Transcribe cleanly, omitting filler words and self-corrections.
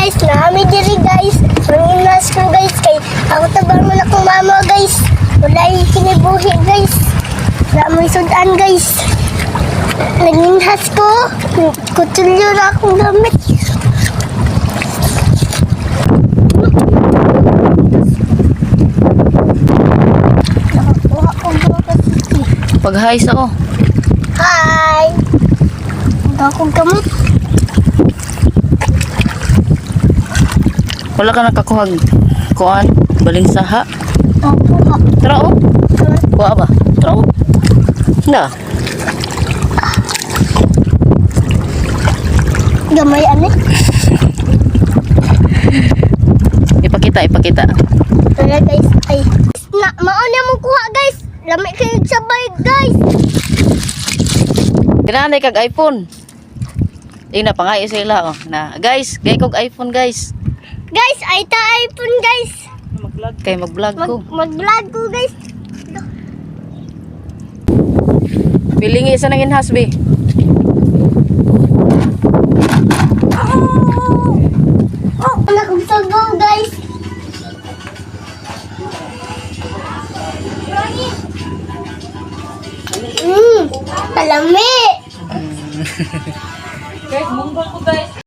guys, nami diri guys. Manginas ko guys kay ako tabang man akong mama guys. Walay kinibuhi guys. Wala may sudan guys. Nanginhas ko. Kutulyo na akong gamit. Nakakuha ko mga kasiti. Pag-hi sa ko. Hi! Ang akong gamit. Wala ka nakakuhag. Kuan, baling saha. Nakuha. Tara oh. Kuha ba? Tara oh. Na. Gamay ano? Ipakita. Wala guys. Ay. Mauna mong kuha guys. Lamig kayo sabay guys. Ginanay kag iPhone. Ina pangayo sa ila oh. Na, guys, gay kog iPhone guys. Guys, ay ta iPhone guys. Kay mag-vlog ko. Mag-vlog ko guys. Pilingi sa nangin hasbi. Wala kong sabaw guys. Palami. Guys, munggo ko guys.